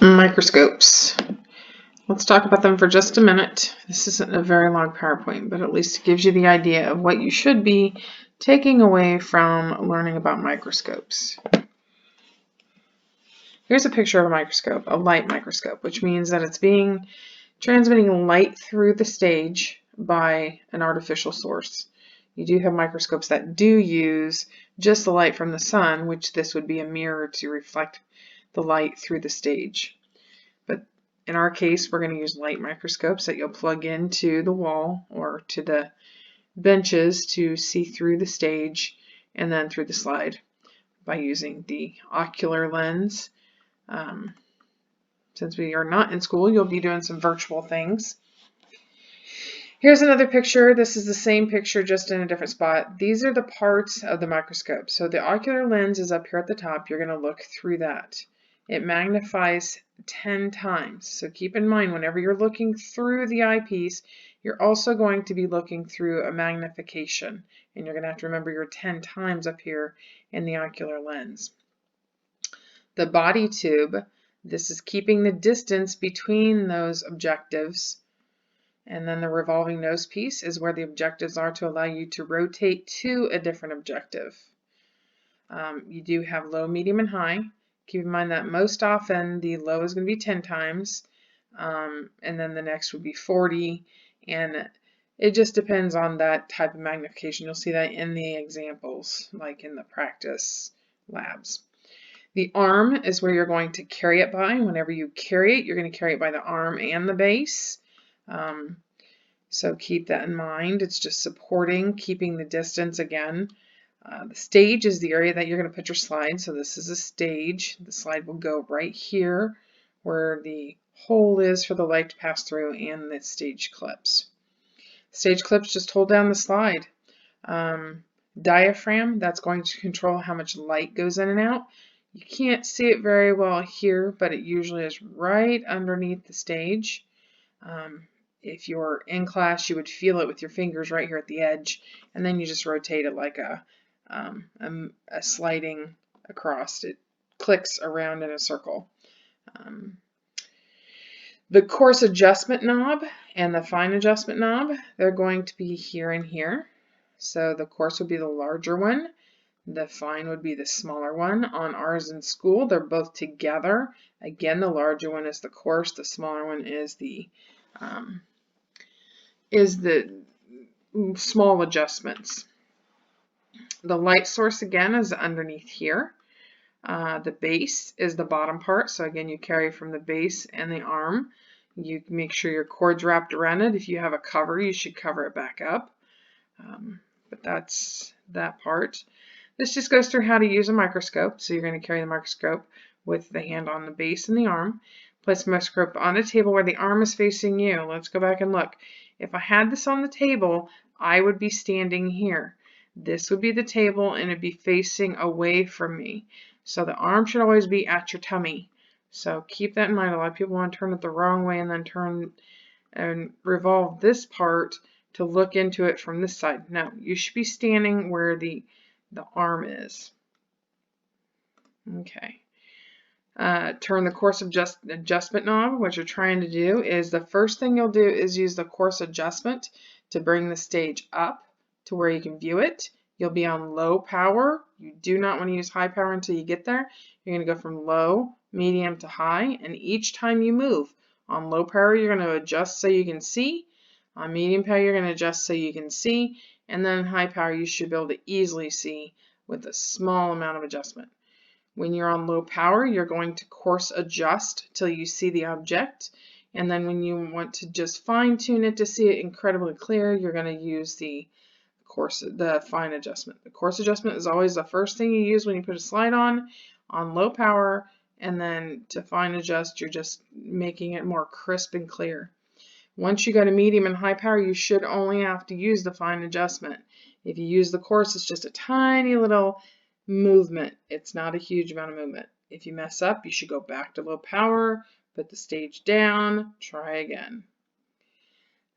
Microscopes. Let's talk about them for just a minute. This isn't a very long PowerPoint, but at least it gives you the idea of what you should be taking away from learning about microscopes. Here's a picture of a microscope, a light microscope, which means that it's transmitting light through the stage by an artificial source. You do have microscopes that do use just the light from the sun, which this would be a mirror to reflect the light through the stage. But in our case, we're going to use light microscopes that you'll plug into the wall or to the benches to see through the stage and then through the slide by using the ocular lens. Since we are not in school, you'll be doing some virtual things. Here's another picture. This is the same picture, just in a different spot. These are the parts of the microscope. So the ocular lens is up here at the top. You're going to look through that. It magnifies 10 times. So keep in mind, whenever you're looking through the eyepiece, you're also going to be looking through a magnification. And you're going to have to remember your 10 times up here in the ocular lens. The body tube, this is keeping the distance between those objectives. And then the revolving nose piece is where the objectives are to allow you to rotate to a different objective. You do have low, medium, and high. Keep in mind that most often the low is going to be 10 times, and then the next would be 40, and it just depends on that type of magnification. You'll see that in the examples, like in the practice labs. The arm is where you're going to carry it by. Whenever you carry it, you're going to carry it by the arm and the base. So keep that in mind. It's just supporting, keeping the distance again. The stage is the area that you're going to put your slide. So this is a stage. The slide will go right here where the hole is for the light to pass through and the stage clips. Stage clips, just hold down the slide. Diaphragm, that's going to control how much light goes in and out. You can't see it very well here, but it usually is right underneath the stage. If you're in class, you would feel it with your fingers right here at the edge, and then you just rotate it like a sliding across. It clicks around in a circle. The coarse adjustment knob and the fine adjustment knob, they're going to be here and here. So the coarse would be the larger one. The fine would be the smaller one. On ours in school, they're both together. Again, the larger one is the coarse, the smaller one is the small adjustments. The light source again is underneath here. The base is the bottom part. So again, you carry from the base and the arm. You make sure your cord's wrapped around it. If you have a cover, you should cover it back up. But that's that part. This just goes through how to use a microscope. So you're going to carry the microscope with the hand on the base and the arm. Place the microscope on a table where the arm is facing you. Let's go back and look. If I had this on the table, I would be standing here. This would be the table and it'd be facing away from me. So the arm should always be at your tummy. So keep that in mind. A lot of people want to turn it the wrong way and then turn and revolve this part to look into it from this side. No, you should be standing where the arm is. Okay. Turn the coarse adjustment knob. What you're trying to do is the first thing you'll do is use the coarse adjustment to bring the stage up to where you can view it. You'll be on low power. You do not want to use high power until you get there. You're going to go from low, medium to high, and each time you move, on low power you're going to adjust so you can see. On medium power you're going to adjust so you can see, and then high power you should be able to easily see with a small amount of adjustment. When you're on low power, you're going to coarse adjust till you see the object. And then when you want to just fine tune it to see it incredibly clear, you're going to use the fine adjustment. The coarse adjustment is always the first thing you use when you put a slide on low power, and then to fine adjust, you're just making it more crisp and clear. Once you go to medium and high power, you should only have to use the fine adjustment. If you use the coarse, it's just a tiny little movement. It's not a huge amount of movement. If you mess up, you should go back to low power, put the stage down, try again.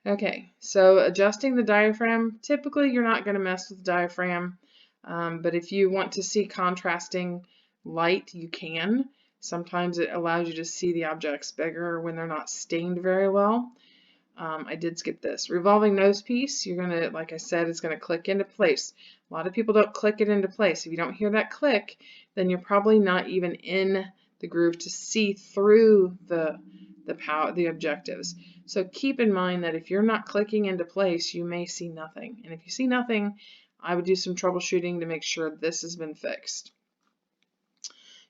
Okay, so adjusting the diaphragm, typically you're not going to mess with the diaphragm, but if you want to see contrasting light, you can. Sometimes it allows you to see the objects bigger when they're not stained very well. I did skip this. Revolving nose piece, you're going to, like I said, it's going to click into place. A lot of people don't click it into place. If you don't hear that click, then you're probably not even in the groove to see through the objectives. So keep in mind that if you're not clicking into place, you may see nothing. And if you see nothing, I would do some troubleshooting to make sure this has been fixed.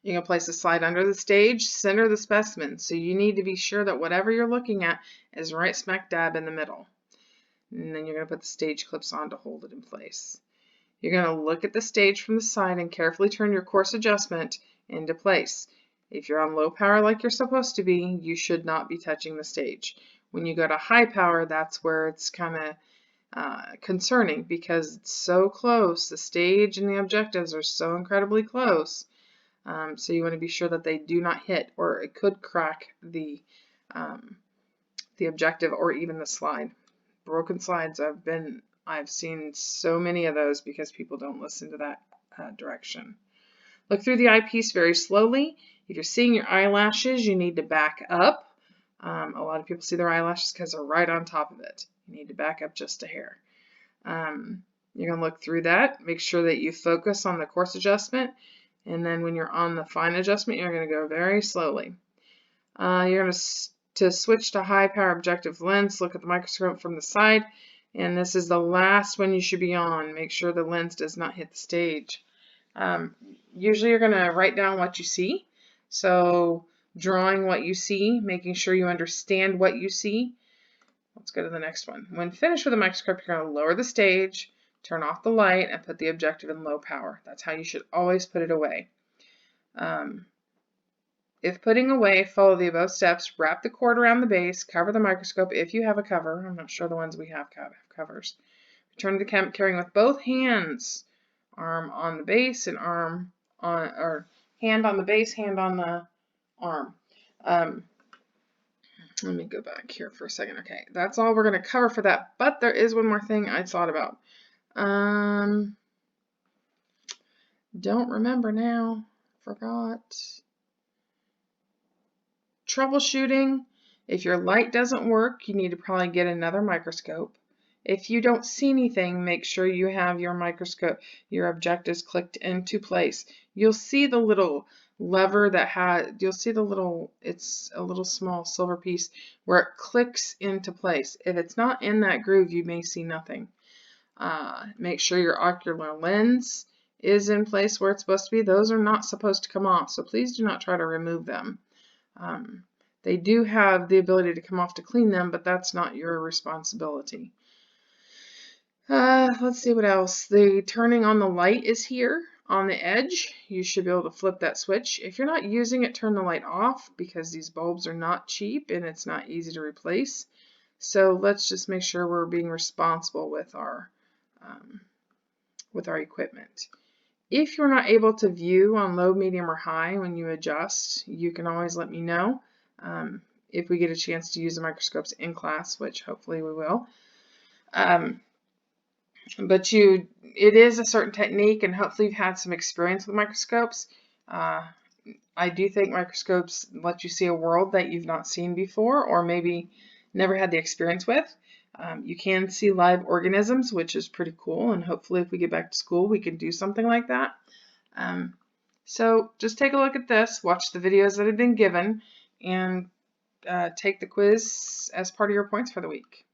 You're going to place the slide under the stage, center the specimen. So you need to be sure that whatever you're looking at is right smack dab in the middle. And then you're going to put the stage clips on to hold it in place. You're going to look at the stage from the side and carefully turn your course adjustment into place. If you're on low power like you're supposed to be, you should not be touching the stage. When you go to high power, that's where it's kind of concerning because it's so close. The stage and the objectives are so incredibly close. So you want to be sure that they do not hit, or it could crack the objective or even the slide. Broken slides, I've seen so many of those because people don't listen to that direction. Look through the eyepiece very slowly. If you're seeing your eyelashes, you need to back up. A lot of people see their eyelashes because they're right on top of it. You need to back up just a hair. You're going to look through that. Make sure that you focus on the course adjustment. And then when you're on the fine adjustment, you're going to go very slowly. You're going to switch to high power objective lens. Look at the microscope from the side. And this is the last one you should be on. Make sure the lens does not hit the stage. Usually you're going to write down what you see. So drawing what you see, making sure you understand what you see. Let's go to the next one. When finished with the microscope, you're going to lower the stage, turn off the light, and put the objective in low power. That's how you should always put it away. If putting away, follow the above steps. Wrap the cord around the base. Cover the microscope if you have a cover. I'm not sure the ones we have covers. Return to the carrying with both hands. Arm on the base and arm on, or hand on the base, hand on the arm. Let me go back here for a second. Okay, that's all we're going to cover for that. But there is one more thing I thought about. Don't remember now. Forgot. Troubleshooting. If your light doesn't work, you need to probably get another microscope. If you don't see anything, make sure you have your microscope, your objectives clicked into place. You'll see the little lever you'll see the little, it's a little small silver piece where it clicks into place. If it's not in that groove, you may see nothing. Make sure your ocular lens is in place where it's supposed to be. Those are not supposed to come off, so please do not try to remove them. They do have the ability to come off to clean them, but that's not your responsibility. Let's see what else. The turning on the light is here on the edge. You should be able to flip that switch. If you're not using it, turn the light off because these bulbs are not cheap and it's not easy to replace. So let's just make sure we're being responsible with our equipment. If you're not able to view on low, medium, or high when you adjust, you can always let me know if we get a chance to use the microscopes in class, which hopefully we will. But it is a certain technique, and hopefully you've had some experience with microscopes. I do think microscopes let you see a world that you've not seen before, or maybe never had the experience with. You can see live organisms, which is pretty cool, and hopefully if we get back to school, we can do something like that. So just take a look at this, watch the videos that have been given, and take the quiz as part of your points for the week.